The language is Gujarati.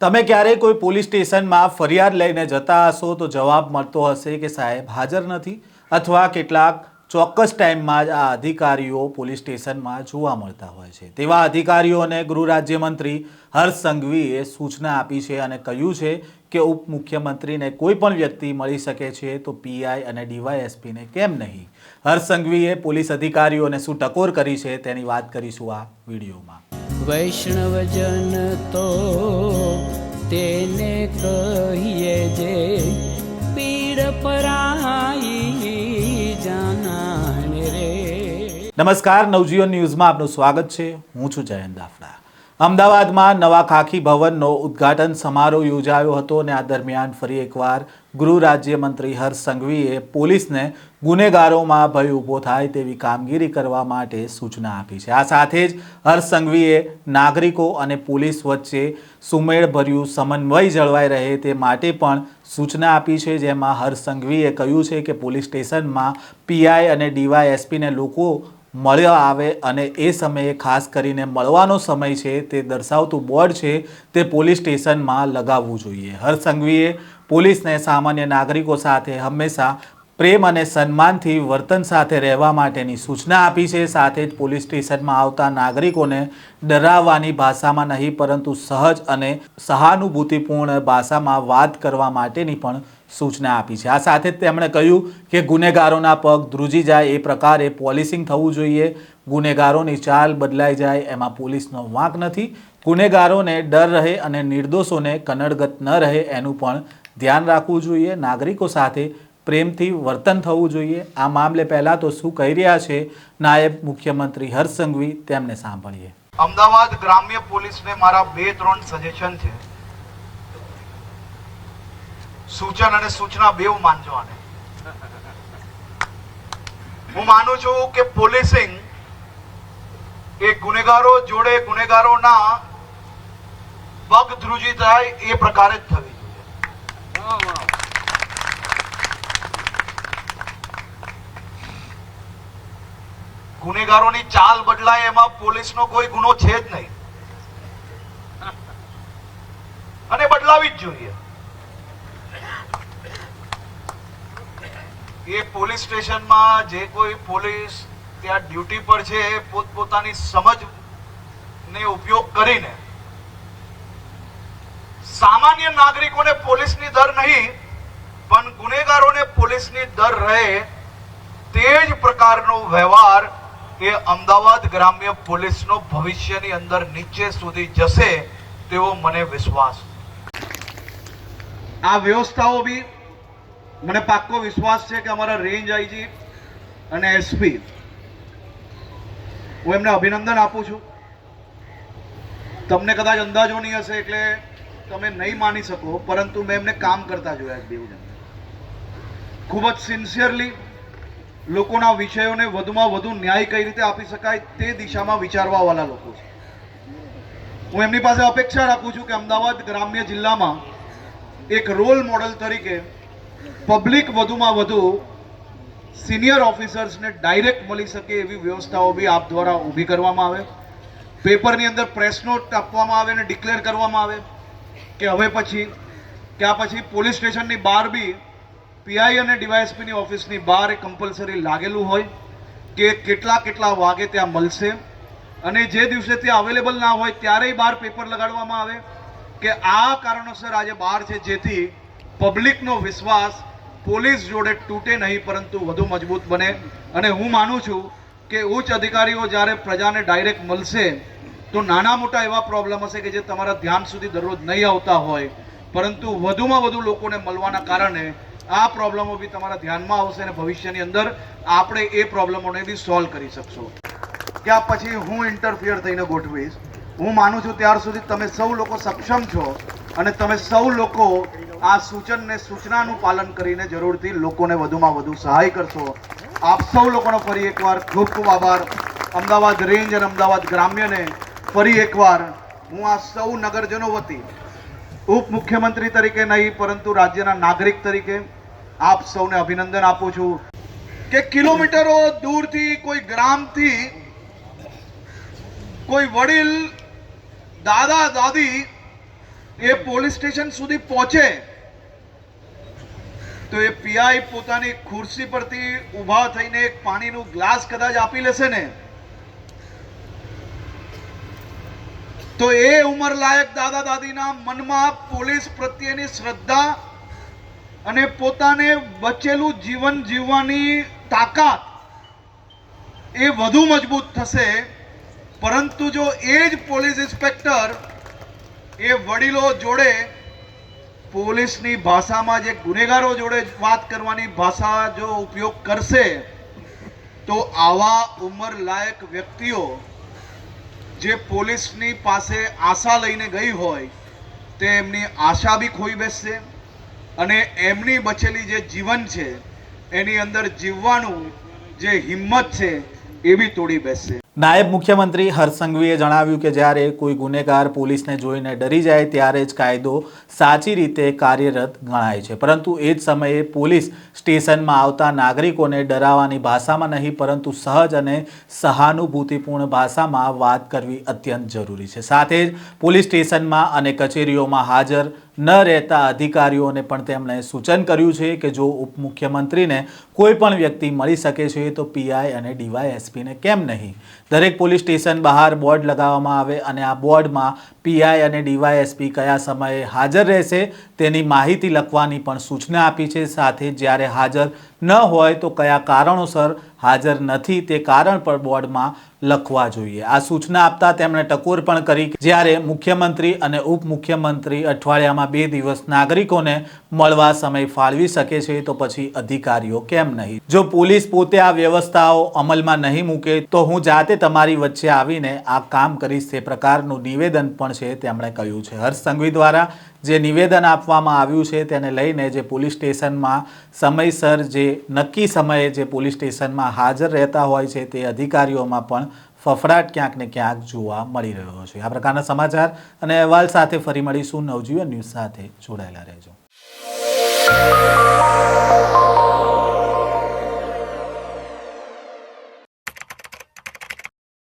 તમે ક્યારેય કોઈ પોલીસ સ્ટેશનમાં ફરિયાદ લઈને જતા હશો તો જવાબ મળતો હશે કે સાહેબ હાજર નથી અથવા કેટલાક ચોક્કસ ટાઈમમાં જ આ અધિકારીઓ પોલીસ સ્ટેશનમાં જોવા મળતા હોય છે। તેવા અધિકારીઓને ગૃહ રાજ્યમંત્રી હર્ષ સંઘવીએ સૂચના આપી છે અને કહ્યું છે કે ઉપમુખ્યમંત્રીને કોઈ પણ વ્યક્તિ મળી શકે છે તો પીઆઈ અને ડીવાયએસપીને કેમ નહીં। હર્ષ સંઘવીએ પોલીસ અધિકારીઓને શું ટકોર કરી છે તેની વાત કરીશું આ વિડીયોમાં। વૈષ્ણવજન તો તેને કહીએ જે પીડ પરાઈ જાનાને રે। નમસ્કાર, નવજીવન ન્યૂઝમાં આપનું સ્વાગત છે। હું છું જયંત દાફડા। અમદાવાદમાં નવા ખાખી ભવનનો ઉદ્ઘાટન સમારોહ યોજાયો હતો અને આ દરમિયાન ફરી એકવાર ગૃહ રાજ્યમંત્રી હર્ષ સંઘવીએ પોલીસને ગુનેગારોમાં ભય ઊભો થાય તેવી કામગીરી કરવા માટે સૂચના આપી છે। આ સાથે જ હર્ષ સંઘવીએ નાગરિકો અને પોલીસ વચ્ચે સુમેળભર્યું સમન્વય જળવાઈ રહે તે માટે પણ સૂચના આપી છે, જેમાં હર્ષ સંઘવીએ કહ્યું છે કે પોલીસ સ્ટેશનમાં પીઆઈ અને ડીવાયએસપીને લોકો મળ્યા આવે અને એ સમયે ખાસ કરીને મળવાનો સમય છે તે દર્શાવતું બોર્ડ છે તે પોલીસ સ્ટેશનમાં લગાવવું જોઈએ। હર્ષ સંઘવીએ પોલીસને સામાન્ય નાગરિકો સાથે હંમેશા પ્રેમ અને સન્માનથી વર્તન સાથે રહેવા માટેની સૂચના આપી છે। સાથે જ પોલીસ સ્ટેશનમાં આવતા નાગરિકોને ડરાવવાની ભાષામાં નહીં પરંતુ સહજ અને સહાનુભૂતિપૂર્ણ ભાષામાં વાત કરવા માટેની પણ સૂચના આપી છે। આ સાથે જ તેમણે કહ્યું કે ગુનેગારોના પગ ધ્રુજી જાય એ પ્રકારે પોલિસિંગ થવું જોઈએ। ગુનેગારોની ચાલ બદલાઈ જાય એમાં પોલીસનો વાંક નથી। ગુનેગારોને ડર રહે અને નિર્દોષોને કનડગત ન રહે એનું પણ ધ્યાન રાખવું જોઈએ। નાગરિકો સાથે પ્રેમથી વર્તન થવું જોઈએ। આ મામલે પહેલાં તો શું કહી રહ્યા છે નાયબ મુખ્યમંત્રી હર્ષ સંઘવી, તેમને સાંભળીએ। અમદાવાદ ગ્રામ્ય પોલીસને મારા 2-3 સજેશન છે। સૂચન અને સૂચના બેઉ માનજો આને। હું માનું છું કે પોલીસિંગ એ ગુનેગારો જોડે ગુનેગારોના પગ ધ્રુજી થાય એ પ્રકારે જ થવી જોઈએ। ગુનેગારોની ચાલ બદલાય એમાં પોલીસનો કોઈ ગુનો છે જ નહીં અને બદલાવી જ જોઈએ। એ પોલીસ સ્ટેશનમાં જે કોઈ પોલીસ ત્યાં ડ્યુટી પર છે એ પોતપોતાની સમજ ને ઉપયોગ કરીને સામાન્ય નાગરિકોને પોલીસની ડર નહીં પણ ગુનેગારોને પોલીસની ડર રહે તે જ પ્રકારનો વ્યવહાર એ અમદાવાદ ગ્રામ્ય પોલીસનો ભવિષ્યની અંદર નીચે સુધી જશે તેવો મને વિશ્વાસ। આ વ્યવસ્થાઓ બી મને પાક્કો વિશ્વાસ છે કે અમારા રેન્જ આઈજી અને એસપી, હું એમને અભિનંદન આપું છું। તમને કદાચ અંદાજો નહીં હશે એટલે તમે નહીં માની શકો, પરંતુ મેં એમને કામ કરતા જોયા બેઉ જણ। ખૂબ જ સિન્સિયરલી લોકોના વિષયોને વધુમાં વધુ ન્યાય કઈ રીતે આપી શકાય તે દિશામાં વિચારવા વાળા લોકો છે। હું એમની પાસે અપેક્ષા રાખું છું કે અમદાવાદ ગ્રામ્ય જિલ્લામાં એક રોલ મોડલ તરીકે પબ્લિક વધુમાં વધુ સિનિયર ઓફિસર્સને ડાયરેક્ટ મળી શકે એવી વ્યવસ્થાઓ બી આપ દ્વારા ઊભી કરવામાં આવે। પેપરની અંદર પ્રેસ નોટ આપવામાં આવે અને ડિક્લેર કરવામાં આવે કે હવે પછી પોલીસ સ્ટેશનની બહાર બી પીઆઈ અને ડીવાયએસપીની ઓફિસની બહાર એ કમ્પલસરી લાગેલું હોય કે કેટલા વાગે ત્યાં મળશે અને જે દિવસે ત્યાં અવેલેબલ ના હોય ત્યારેય બહાર પેપર લગાડવામાં આવે કે આ કારણોસર આજે બહાર છે, જેથી પબ્લિકનો વિશ્વાસ પોલીસ જોડે તૂટે નહીં પરંતુ વધુ મજબૂત બને। અને હું માનું છું કે ઉચ્ચ અધિકારીઓ જ્યારે પ્રજાને ડાયરેક્ટ મળશે તો નાના મોટા એવા પ્રોબ્લેમ હશે કે જે તમારા ધ્યાન સુધી દરરોજ નહીં આવતા હોય, પરંતુ વધુમાં વધુ લોકોને મળવાના કારણે આ પ્રોબ્લેમો બી તમારા ધ્યાનમાં આવશે અને ભવિષ્યની અંદર આપણે એ પ્રોબ્લેમોને બી સોલ્વ કરી શકશો। ત્યાં પછી હું ઇન્ટરફિયર થઈને ગોઠવીશ। હું માનું છું ત્યાર સુધી તમે સૌ લોકો સક્ષમ છો અને તમે સૌ લોકો આ સૂચન ને સૂચનાનું પાલન કરીને જરૂરથી લોકોને વધુમાં વધુ સહાય કરશો। આપ સૌ લોકોનો ફરી એકવાર ખૂબ ખૂબ આભાર। અમદાવાદ રેન્જ અને અમદાવાદ ગ્રામ્યને ફરી એકવાર હું આ સૌ નગરજનો વતી ઉપમુખ્યમંત્રી તરીકે નહીં પરંતુ રાજ્યના નાગરિક તરીકે આપ સૌને અભિનંદન આપું છું કે કિલોમીટરો દૂરથી કોઈ ગ્રામથી કોઈ વડીલ દાદા દાદી એ પોલીસ સ્ટેશન સુધી પહોંચે તો એ પીઆઈ પોતાની ખુરશી પરથી ઊભા થઈને એક પાણીનું ગ્લાસ કદાચ આપી લેશે ને તો એ ઉંમરલાયક દાદા દાદીના મનમાં પોલીસ પ્રત્યેની શ્રદ્ધા અને પોતાને બચેલું જીવન જીવવાની તાકાત એ વધુ મજબૂત થશે. પરંતુ જો એ જ પોલીસ ઇન્સ્પેક્ટર એ વડીલો જોડે પોલીસની ભાષામાં જે ગુનેગારો જોડે વાત કરવાની ભાષા જો ઉપયોગ કરશે તો આવા ઉંમરલાયક વ્યક્તિઓ જે પોલીસની પાસે આશા લઈને ગઈ હોય તે એમની આશા બી ખોઈ બેસશે અને એમની બચેલી જે જીવન છે એની અંદર જીવવાનું જે હિંમત છે એ બી તોડી બેસશે. નાયબ મુખ્યમંત્રી હર્ષ સંઘવીએ જણાવ્યું કે જ્યારે કોઈ ગુનેગાર પોલીસને જોઈને ડરી જાય ત્યારે જ કાયદો સાચી રીતે કાર્યરત ગણાય છે, પરંતુ એ જ સમયે પોલીસ સ્ટેશનમાં આવતા નાગરિકોને ડરાવવાની ભાષામાં નહીં પરંતુ સહજ અને સહાનુભૂતિપૂર્ણ ભાષામાં વાત કરવી અત્યંત જરૂરી છે. સાથે જ પોલીસ સ્ટેશનમાં અને કચેરીઓમાં હાજર ન રહેતા અધિકારીઓને પણ તેમણે સૂચન કર્યું છે કે જો ઉપમુખ્યમંત્રીને કોઈ પણ વ્યક્તિ મળી શકે છે તો પીઆઈ અને ડીવાયએસપીને કેમ નહીં. દરેક પોલીસ સ્ટેશન બહાર બોર્ડ લગાવવામાં આવે અને આ બોર્ડમાં પીઆઈ અને ડીવાયએસપી કયા સમયે હાજર રહેશે તેની માહિતી લખવાની પણ સૂચના આપી છે. સાથે જ્યારે હાજર ન હોય તો કયા કારણોસર હાજર નથી તે કારણ પર બોર્ડમાં લખવા જોઈએ. આ સૂચના આપતા તેમણે ટકોર પણ કરી જ્યારે મુખ્યમંત્રી અને ઉપમુખ્યમંત્રી અઠવાડિયામાં 2 દિવસ નાગરિકોને મળવા સમય ફાળવી શકે છે તો પછી અધિકારીઓ કેમ નહીં. જો પોલીસ પોતે આ વ્યવસ્થાઓ અમલમાં નહીં મૂકે તો હું જાતે તમારી વચ્ચે આવીને આ કામ કરીશ તે પ્રકારનું નિવેદન પણ છે તેમણે કહ્યું છે. હર્ષ સંઘવી દ્વારા જે નિવેદન આપવામાં આવ્યું છે તેને લઈને જે પોલીસ સ્ટેશનમાં સમયસર જે નક્કી સમયે જે પોલીસ સ્ટેશનમાં હાજર રહેતા હોય છે તે અધિકારીઓમાં પણ ફફડાટ ક્યાંક ને ક્યાંક જોવા મળી રહ્યો છે. આ પ્રકારના સમાચાર અને અહેવાલ સાથે ફરી મળીશું. નવજીવન ન્યૂઝ સાથે જોડાયેલા રહેજો.